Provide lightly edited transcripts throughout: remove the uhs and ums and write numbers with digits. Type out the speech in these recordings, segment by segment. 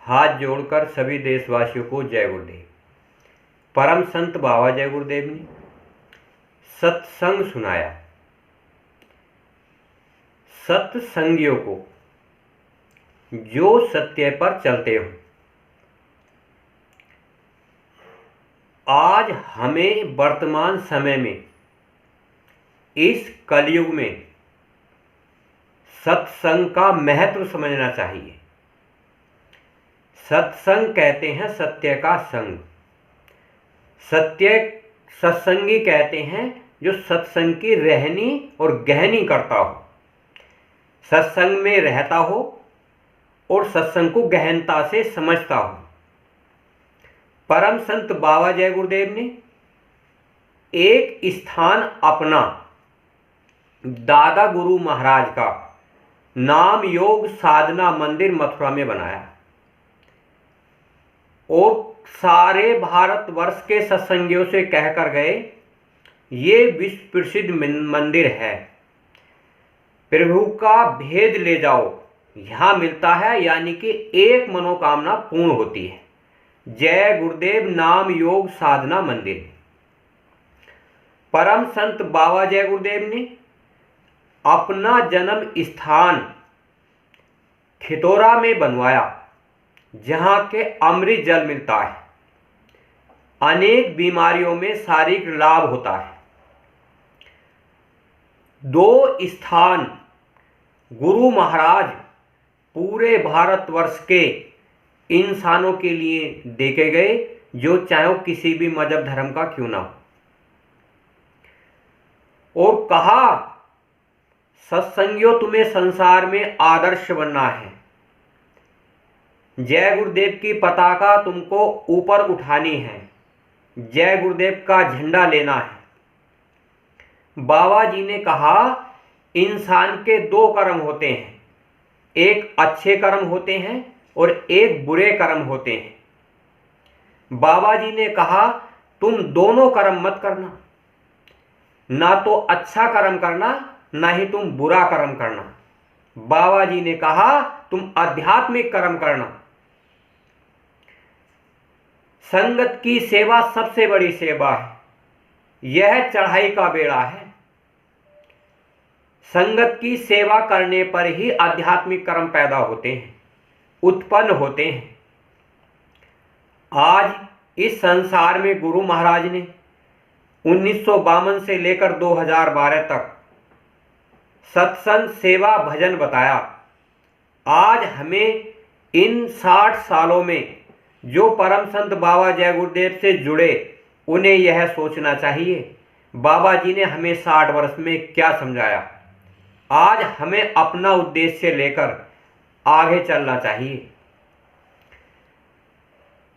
हाथ जोड़कर सभी देशवासियों को जय गुरुदेव। परम संत बाबा जय गुरुदेव ने सत्संग सुनाया। सत्संगियों को जो सत्य पर चलते हो, आज हमें वर्तमान समय में इस कलयुग में सत्संग का महत्व समझना चाहिए। सत्संग कहते हैं सत्य का संग। सत्संगी कहते हैं जो सत्संग की रहनी और गहनी करता हो, सत्संग में रहता हो और सत्संग को गहनता से समझता हो। परम संत बाबा जय गुरुदेव ने एक स्थान अपना दादा गुरु महाराज का नाम योग साधना मंदिर मथुरा में बनाया और सारे भारतवर्ष के सत्संगियों से कहकर गए, ये विश्व प्रसिद्ध मंदिर है, प्रभु का भेद ले जाओ, यहाँ मिलता है, यानी कि एक मनोकामना पूर्ण होती है। जय गुरुदेव नाम योग साधना मंदिर। परम संत बाबा जय गुरुदेव ने अपना जन्म स्थान खितौरा में बनवाया, जहाँ के अमृत जल मिलता है, अनेक बीमारियों में शारीरिक लाभ होता है। 2 स्थान गुरु महाराज पूरे भारतवर्ष के इंसानों के लिए देखे गए, जो चाहे वो किसी भी मजहब धर्म का क्यों ना हो, और कहा सत्संगियों तुम्हें संसार में आदर्श बनना है, जय गुरुदेव की पताका तुमको ऊपर उठानी है, जय गुरुदेव का झंडा लेना है। बाबा जी ने कहा इंसान के 2 कर्म होते हैं, एक अच्छे कर्म होते हैं और एक बुरे कर्म होते हैं। बाबा जी ने कहा तुम दोनों कर्म मत करना, ना तो अच्छा कर्म करना ना ही तुम बुरा कर्म करना। बाबा जी ने कहा तुम आध्यात्मिक कर्म करना। संगत की सेवा सबसे बड़ी सेवा है, यह चढ़ाई का बेड़ा है। संगत की सेवा करने पर ही आध्यात्मिक कर्म पैदा होते हैं, उत्पन्न होते हैं। आज इस संसार में गुरु महाराज ने 1952 से लेकर 2012 तक सत्संग सेवा भजन बताया। आज हमें इन 60 सालों में जो परम संत बाबा जय गुरुदेव से जुड़े, उन्हें यह सोचना चाहिए बाबा जी ने हमें 60 वर्ष में क्या समझाया। आज हमें अपना उद्देश्य लेकर आगे चलना चाहिए।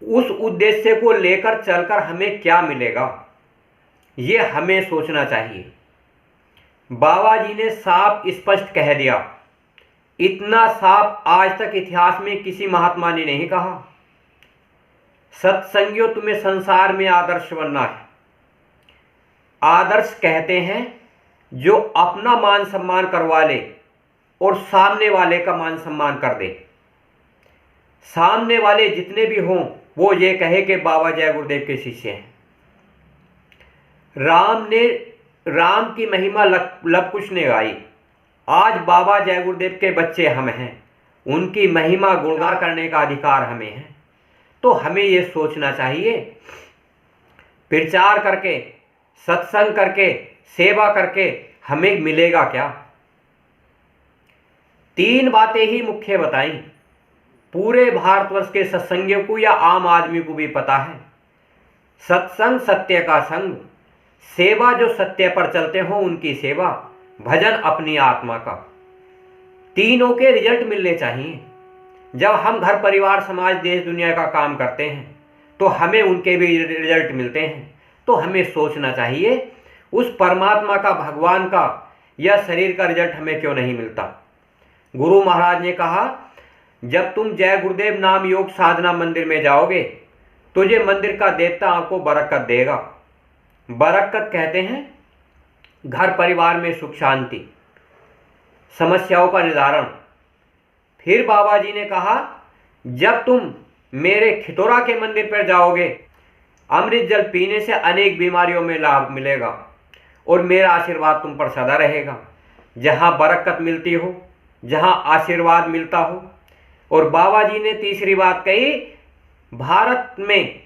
उस उद्देश्य को लेकर चलकर हमें क्या मिलेगा, ये हमें सोचना चाहिए। बाबा जी ने साफ स्पष्ट कह दिया, इतना साफ आज तक इतिहास में किसी महात्मा ने नहीं कहा। सत्संगियों तुम्हें संसार में आदर्श बनना है। आदर्श कहते हैं जो अपना मान सम्मान करवा ले और सामने वाले का मान सम्मान कर दे। सामने वाले जितने भी हों वो ये कहे कि बाबा जय गुरुदेव के शिष्य हैं। राम की महिमा लब कुश ने गाई। आज बाबा जय गुरुदेव के बच्चे हम हैं, उनकी महिमा गुणगान करने का अधिकार हमें है। तो हमें ये सोचना चाहिए, प्रचार करके, सत्संग करके, सेवा करके हमें मिलेगा क्या। 3 बातें ही मुख्य बताई, पूरे भारतवर्ष के सत्संगियों को या आम आदमी को भी पता है। सत्संग सत्य का संग, सेवा जो सत्य पर चलते हो उनकी सेवा, भजन अपनी आत्मा का। तीनों के रिजल्ट मिलने चाहिए। जब हम घर परिवार समाज देश दुनिया का काम करते हैं तो हमें उनके भी रिजल्ट मिलते हैं। तो हमें सोचना चाहिए उस परमात्मा का, भगवान का या शरीर का रिजल्ट हमें क्यों नहीं मिलता। गुरु महाराज ने कहा जब तुम जय गुरुदेव नाम योग साधना मंदिर में जाओगे तो ये मंदिर का देवता आपको बरकत देगा। बरकत कहते हैं घर परिवार में सुख शांति, समस्याओं का निवारण। फिर बाबा जी ने कहा जब तुम मेरे खितौरा के मंदिर पर जाओगे, अमृत जल पीने से अनेक बीमारियों में लाभ मिलेगा और मेरा आशीर्वाद तुम पर सदा रहेगा। जहाँ बरकत मिलती हो, जहाँ आशीर्वाद मिलता हो। और बाबा जी ने तीसरी बात कही, भारत में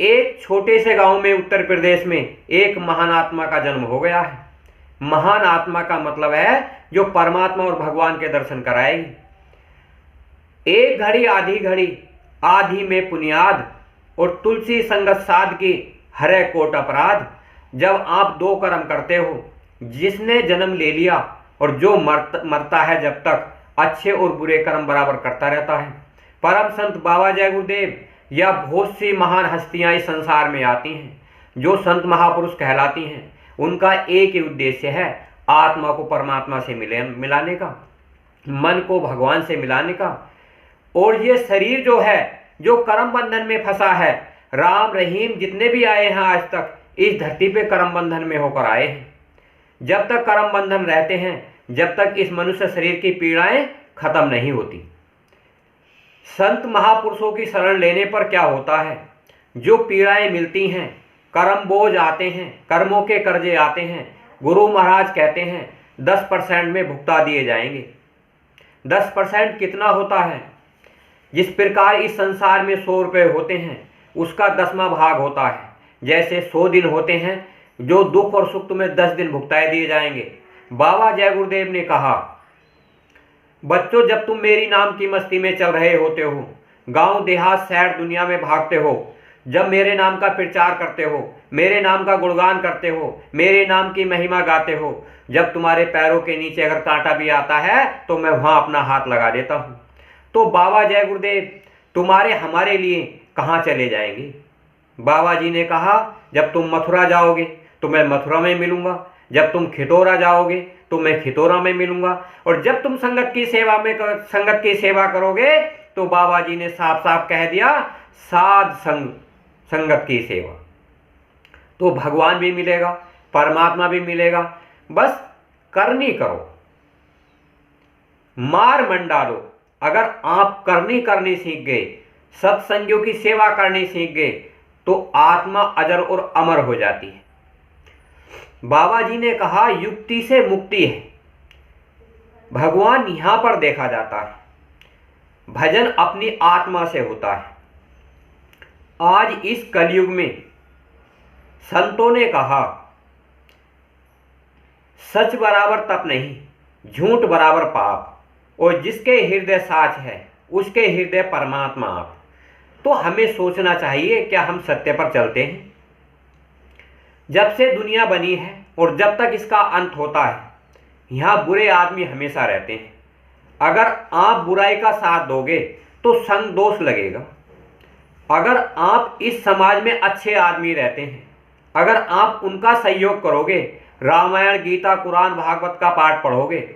एक छोटे से गांव में उत्तर प्रदेश में एक महान आत्मा का जन्म हो गया है। महान आत्मा का मतलब है जो परमात्मा और भगवान के दर्शन कराएगी। एक घड़ी आधी घड़ी आधी में पुनियाद और तुलसी संगत साध की हरे कोट अपराध। जब आप दो कर्म करते हो, जिसने जन्म ले लिया और जो मरता है जब तक अच्छे और बुरे कर्म बराबर करता रहता है। परम संत बाबा जय गुरुदेव या बहुत सी महान हस्तियां इस संसार में आती हैं जो संत महापुरुष कहलाती हैं। उनका एक ही उद्देश्य है, आत्मा को परमात्मा से मिलाने का, मन को भगवान से मिलाने का। और ये शरीर जो है, जो कर्म बंधन में फंसा है, राम रहीम जितने भी आए हैं आज तक इस धरती पे कर्म बंधन में होकर आए हैं। जब तक कर्म बंधन रहते हैं, जब तक इस मनुष्य शरीर की पीड़ाएं खत्म नहीं होती। संत महापुरुषों की शरण लेने पर क्या होता है, जो पीड़ाएं मिलती हैं, कर्म बोझ आते हैं, कर्मों के कर्जे आते हैं, गुरु महाराज कहते हैं 10% में भुगता दिए जाएंगे। 10% कितना होता है? जिस प्रकार इस संसार में 100 रुपये होते हैं, उसका 10वां भाग होता है। जैसे 100 दिन होते हैं, जो दुख और सुख तुम्हें 10 दिन भुगताए दिए जाएंगे। बाबा जय गुरुदेव ने कहा, बच्चों जब तुम मेरी नाम की मस्ती में चल रहे होते हो, गांव देहात शहर दुनिया में भागते हो, जब मेरे नाम का प्रचार करते हो, मेरे नाम का गुणगान करते हो, मेरे नाम की महिमा गाते हो, जब तुम्हारे पैरों के नीचे अगर कांटा भी आता है तो मैं वहां अपना हाथ लगा देता हूं। तो बाबा जय गुरुदेव तुम्हारे हमारे लिए कहाँ चले जाएंगे? बाबा जी ने कहा, जब तुम मथुरा जाओगे तो मैं मथुरा में मिलूंगा, जब तुम खितौरा जाओगे तो मैं खितौरा में मिलूंगा, और जब तुम संगत की सेवा करोगे तो बाबा जी ने साफ साफ कह दिया, साध संगत की सेवा। तो भगवान भी मिलेगा, परमात्मा भी मिलेगा। बस करनी करो, मार मन डालो। अगर आप करनी सीख गए, सत्संगियों की सेवा करनी सीख गए, तो आत्मा अजर और अमर हो जाती है। बाबा जी ने कहा, युक्ति से मुक्ति है, भगवान यहां पर देखा जाता है, भजन अपनी आत्मा से होता है। आज इस कलयुग में संतों ने कहा, सच बराबर तप नहीं, झूठ बराबर पाप, और जिसके हृदय साच है उसके हृदय परमात्मा आप। तो हमें सोचना चाहिए, क्या हम सत्य पर चलते हैं? जब से दुनिया बनी है और जब तक इसका अंत होता है, यहाँ बुरे आदमी हमेशा रहते हैं। अगर आप बुराई का साथ दोगे तो संग दोष लगेगा। अगर आप इस समाज में अच्छे आदमी रहते हैं, अगर आप उनका सहयोग करोगे, रामायण गीता कुरान भागवत का पाठ पढ़ोगे,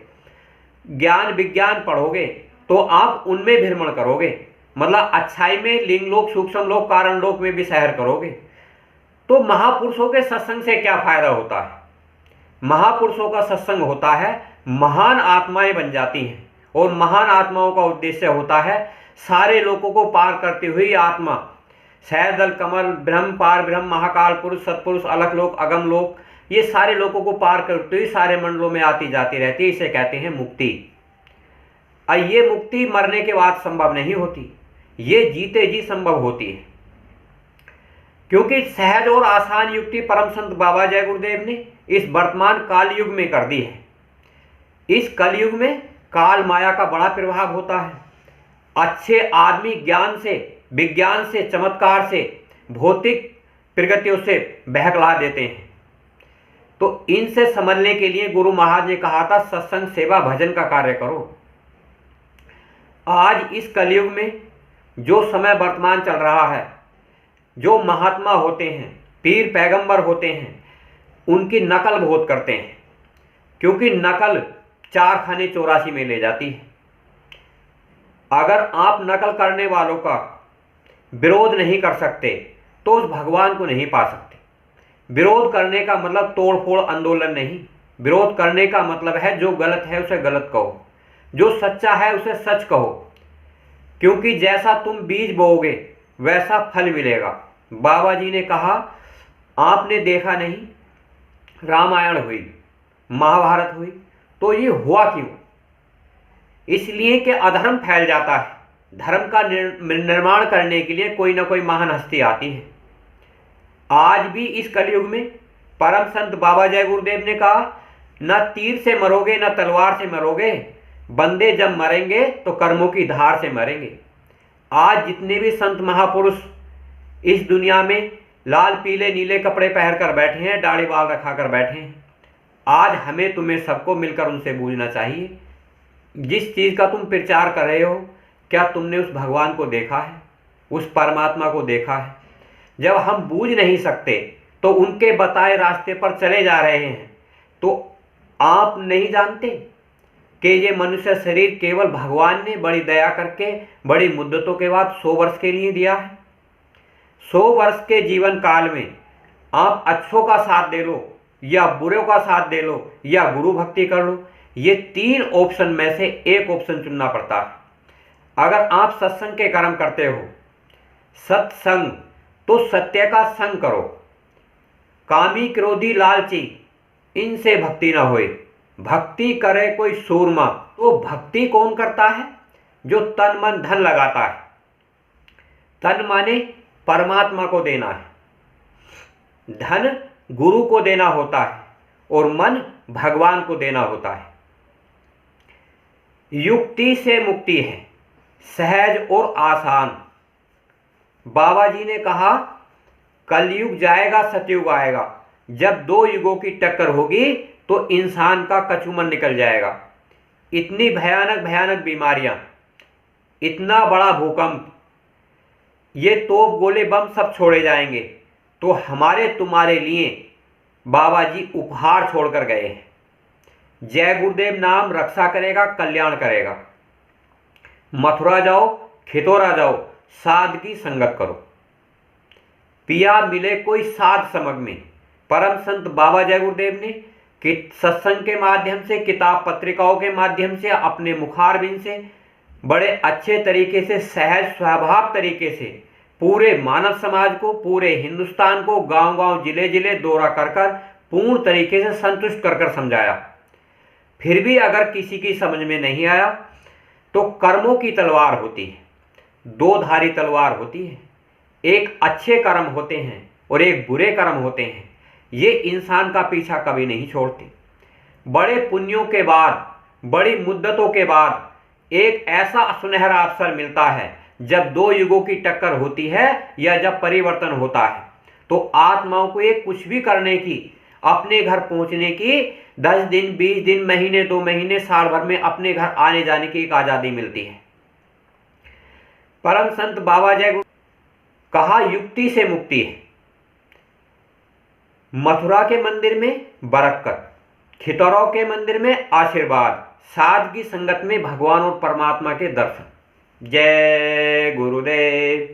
ज्ञान विज्ञान पढ़ोगे, तो आप उनमें भ्रमण करोगे, मतलब अच्छाई में लिंग लोक सूक्ष्म लोक कारण लोक में भी सैर करोगे। तो महापुरुषों के सत्संग से क्या फायदा होता है? महापुरुषों का सत्संग होता है, महान आत्माएं बन जाती हैं, और महान आत्माओं का उद्देश्य होता है सारे लोगों को पार करती हुई आत्मा, सहजल कमल ब्रह्म पार ब्रह्म महाकाल पुरुष सत्पुरुष अलख लोक अगम लोक, ये सारे लोगों को पार करते हुए सारे मंडलों में आती जाती रहती है। इसे कहते हैं मुक्ति। और ये मुक्ति मरने के बाद संभव नहीं होती, ये जीते जी संभव होती है, क्योंकि सहज और आसान युक्ति परम संत बाबा जय गुरुदेव ने इस वर्तमान काल युग में कर दी है। इस कलयुग में काल माया का बड़ा प्रभाव होता है। अच्छे आदमी ज्ञान से, विज्ञान से, चमत्कार से, भौतिक प्रगतियों से बहकला देते हैं। तो इनसे समझने के लिए गुरु महाराज ने कहा था, सत्संग सेवा भजन का कार्य करो। आज इस कलयुग में जो समय वर्तमान चल रहा है, जो महात्मा होते हैं, पीर पैगंबर होते हैं, उनकी नकल बहुत करते हैं, क्योंकि नकल 4 खाने 84 में ले जाती है। अगर आप नकल करने वालों का विरोध नहीं कर सकते तो उस भगवान को नहीं पा सकते। विरोध करने का मतलब तोड़ फोड़ आंदोलन नहीं, विरोध करने का मतलब है जो गलत है उसे गलत कहो, जो सच्चा है उसे सच कहो। क्योंकि जैसा तुम बीज बोओगे वैसा फल मिलेगा। बाबा जी ने कहा, आपने देखा नहीं, रामायण हुई, महाभारत हुई, तो ये हुआ क्यों? इसलिए कि अधर्म फैल जाता है। धर्म का निर्माण करने के लिए कोई ना कोई महान हस्ती आती है। आज भी इस कलयुग में परम संत बाबा जय गुरुदेव ने कहा, न तीर से मरोगे न तलवार से मरोगे, बंदे जब मरेंगे तो कर्मों की धार से मरेंगे। आज जितने भी संत महापुरुष इस दुनिया में लाल पीले नीले कपड़े पहनकर बैठे हैं, दाढ़ी बाल रखा कर बैठे हैं, आज हमें तुम्हें सबको मिलकर उनसे पूछना चाहिए, जिस चीज़ का तुम प्रचार कर रहे हो, क्या तुमने उस भगवान को देखा है, उस परमात्मा को देखा है? जब हम बूझ नहीं सकते तो उनके बताए रास्ते पर चले जा रहे हैं, तो आप नहीं जानते कि ये मनुष्य शरीर केवल भगवान ने बड़ी दया करके बड़ी मुद्दतों के बाद 100 वर्ष के लिए दिया है। 100 वर्ष के जीवन काल में आप अच्छों का साथ दे लो या बुरों का साथ दे लो या गुरु भक्ति कर लो, ये 3 ऑप्शन में से एक ऑप्शन चुनना पड़ता है। अगर आप सत्संग के कर्म करते हो, सत्संग, तो सत्य का संग करो। कामी क्रोधी लालची इनसे भक्ति न होए, भक्ति करे कोई सूरमा। तो भक्ति कौन करता है? जो तन मन धन लगाता है। तन माने परमात्मा को देना है, धन गुरु को देना होता है और मन भगवान को देना होता है। युक्ति से मुक्ति है, सहज और आसान। बाबा जी ने कहा, कलयुग जाएगा सतयुग आएगा। जब 2 युगों की टक्कर होगी तो इंसान का कचूमन निकल जाएगा। इतनी भयानक भयानक बीमारियां, इतना बड़ा भूकंप, ये तोप गोले बम सब छोड़े जाएंगे। तो हमारे तुम्हारे लिए बाबा जी उपहार छोड़कर गए हैं। जय गुरुदेव नाम रक्षा करेगा, कल्याण करेगा। मथुरा जाओ, खितौरा जाओ, साध की संगत करो। पिया मिले कोई साध समझ में। परम संत बाबा जय गुरुदेव ने कि सत्संग के माध्यम से, किताब पत्रिकाओं के माध्यम से, अपने मुखारबिंद से बड़े अच्छे तरीके से, सहज स्वभाव तरीके से पूरे मानव समाज को, पूरे हिंदुस्तान को गांव-गांव, जिले-जिले दौरा कर कर पूर्ण तरीके से संतुष्ट कर कर समझाया। फिर भी अगर किसी की समझ में नहीं आया तो कर्मों की तलवार होती है, 2 धारी तलवार होती है। एक अच्छे कर्म होते हैं और एक बुरे कर्म होते हैं। ये इंसान का पीछा कभी नहीं छोड़ते। बड़े पुण्यों के बाद, बड़ी मुद्दतों के बाद एक ऐसा सुनहरा अवसर मिलता है जब 2 युगों की टक्कर होती है या जब परिवर्तन होता है, तो आत्माओं को एक कुछ भी करने की, अपने घर पहुंचने की, 10 दिन, 20 दिन, महीने, 2 महीने, साल भर में अपने घर आने जाने की एक आज़ादी मिलती है। परम संत बाबा जय गुरु कहा, युक्ति से मुक्ति है। मथुरा के मंदिर में बरकत, खितौरा के मंदिर में आशीर्वाद, साध की संगत में भगवान और परमात्मा के दर्शन। जय गुरुदेव।